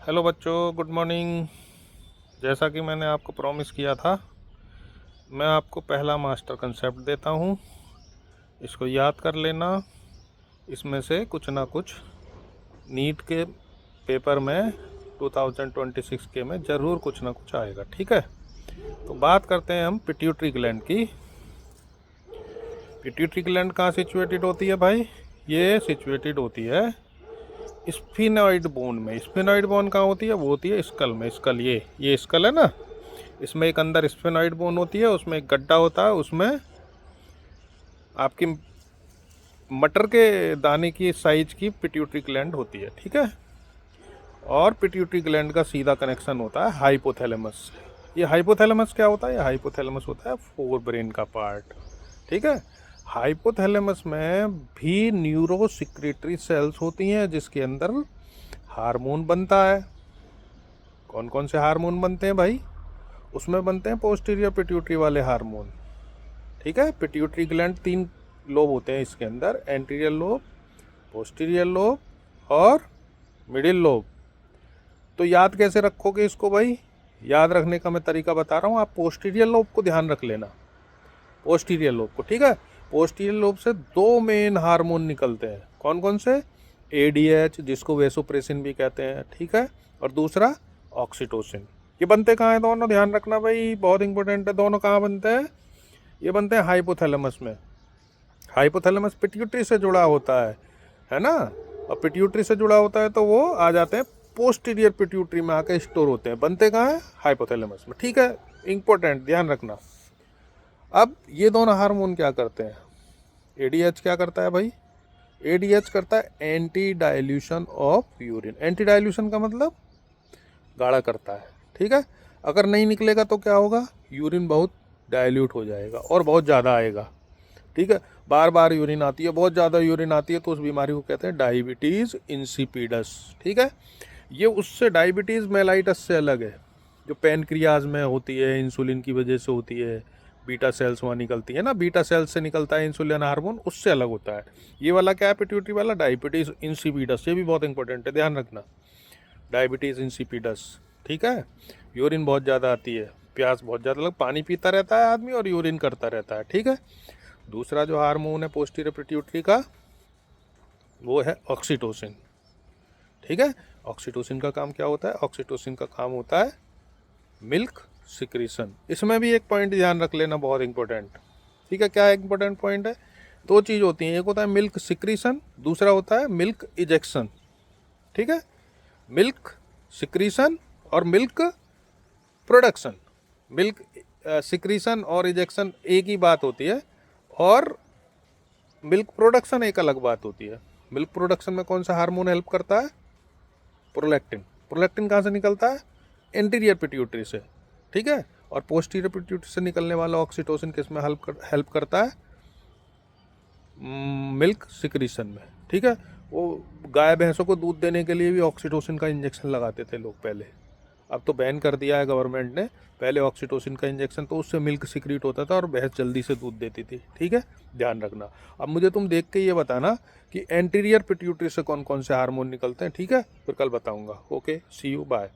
Hello बच्चों, good morning. जैसा कि मैंने आपको प्रॉमिस किया था, मैं आपको पहला मास्टर कंसेप्ट देता हूँ। इसको याद कर लेना। इसमें से कुछ ना कुछ नीट के पेपर में 2026 के में ज़रूर कुछ ना कुछ आएगा। ठीक है, तो बात करते हैं हम पिट्यूटरी ग्लैंड की। पिट्यूटरी ग्लैंड कहाँ सिचुएटेड होती है भाई? ये सिचुएटेड होती है स्फिनॉइड बोन में। स्फिनॉइड बोन कहाँ होती है? वो होती है स्कल में। स्कल, ये स्कल है ना, इसमें एक अंदर स्फेनॉइड बोन होती है, उसमें एक गड्ढा होता है, उसमें आपकी मटर के दाने की साइज की पिट्यूटरी ग्लैंड होती है। ठीक है, और पिट्यूटरी ग्लैंड का सीधा कनेक्शन होता है हाइपोथैलेमस से। ये हाइपोथैलेमस क्या होता है? ये हाइपोथैलेमस होता है फोर ब्रेन का पार्ट। ठीक है, हाइपोथैलेमस में भी न्यूरो सिक्रेटरी सेल्स होती हैं जिसके अंदर हार्मोन बनता है। कौन कौन से हार्मोन बनते हैं भाई? उसमें बनते हैं पोस्टीरियर पिट्यूटरी वाले हार्मोन। ठीक है, पिट्यूटरी ग्लैंड 3 लोब होते हैं इसके अंदर, एंटीरियर लोब, पोस्टीरियर लोब और मिडिल लोब। तो याद कैसे रखोगे इसको भाई? याद रखने का मैं तरीका बता रहा हूँ, आप पोस्टीरियर लोब को ध्यान रख लेना। पोस्टीरियर लोब को, ठीक है, पोस्टीरियर लोब से 2 मेन हार्मोन निकलते हैं। कौन कौन से? एडीएच, जिसको वेसोप्रेसिन भी कहते हैं, ठीक है, और दूसरा ऑक्सीटोसिन। ये बनते कहाँ हैं दोनों? ध्यान रखना भाई, बहुत इंपॉर्टेंट है। दोनों कहाँ बनते हैं? ये बनते हैं हाइपोथैलेमस में। हाइपोथैलेमस पिट्यूटरी से जुड़ा होता है ना, और पिट्यूटरी से जुड़ा होता है तो वो आ जाते हैं पोस्टीरियर पिट्यूटरी में, आके स्टोर होते हैं। बनते कहाँ हैं? हाइपोथैलेमस में। ठीक है, इंपॉर्टेंट, ध्यान रखना। अब ये दोनों हार्मोन क्या करते हैं? एडीएच क्या करता है भाई? एडीएच करता है anti dilution of urine. Anti dilution का मतलब गाढ़ा करता है। ठीक है, अगर नहीं निकलेगा तो क्या होगा? यूरिन बहुत डाइल्यूट हो जाएगा और बहुत ज़्यादा आएगा। ठीक है, बार बार यूरिन आती है, बहुत ज़्यादा यूरिन आती है, तो उस बीमारी को कहते हैं डायबिटीज़ इंसिपिडस। ठीक है, ये उससे डायबिटीज़ मेलाइटस से अलग है, जो पैनक्रियाज में होती है, इंसुलिन की वजह से होती है। बीटा सेल्स वहाँ निकलती है ना, बीटा सेल्स से निकलता है इंसुलिन हार्मोन, उससे अलग होता है। ये वाला क्या है? पिट्यूटरी वाला डायबिटीज़ इंसिपिडस। ये भी बहुत इंपॉर्टेंट है, ध्यान रखना, डायबिटीज़ इंसिपिडस। ठीक है, यूरिन बहुत ज़्यादा आती है, प्यास बहुत ज़्यादा लग, पानी पीता रहता है आदमी और यूरिन करता रहता है। ठीक है, दूसरा जो हार्मोन है पोस्टीरियर पिट्यूटरी का, वो है ऑक्सीटोसिन। ठीक है, ऑक्सीटोसिन का काम क्या होता है? ऑक्सीटोसिन का काम होता है मिल्क सिक्रीशन। इसमें भी एक पॉइंट ध्यान रख लेना, बहुत इंपॉर्टेंट। ठीक है, क्या इंपॉर्टेंट पॉइंट है? 2 चीज़ होती हैं, एक होता है मिल्क सिक्रीशन, दूसरा होता है मिल्क इजेक्शन। ठीक है, मिल्क सिक्रीशन और मिल्क प्रोडक्शन। मिल्क सिक्रीशन और इजेक्शन एक ही बात होती है, और मिल्क प्रोडक्शन एक अलग बात होती है। मिल्क प्रोडक्शन में कौन सा हार्मोन हेल्प करता है? प्रोलैक्टिन। प्रोलैक्टिन कहाँ से निकलता है? एंटीरियर पिट्यूटरी से। ठीक है, और पोस्टीरियर पिट्यूटरी से निकलने वाला ऑक्सीटोसिन किस में हेल्प करता है? मिल्क सिक्रीशन में। ठीक है, वो गाय भैंसों को दूध देने के लिए भी ऑक्सीटोसिन का इंजेक्शन लगाते थे लोग पहले, अब तो बैन कर दिया है गवर्नमेंट ने। पहले ऑक्सीटोसिन का इंजेक्शन, तो उससे मिल्क सिक्रीट होता था और भैंस जल्दी से दूध देती थी। ठीक है, ध्यान रखना। अब मुझे तुम देख के ये बताना कि एंटीरियर पिट्यूटरी से कौन कौन से हार्मोन निकलते हैं। ठीक है, फिर कल बताऊंगा। Okay, see you, bye.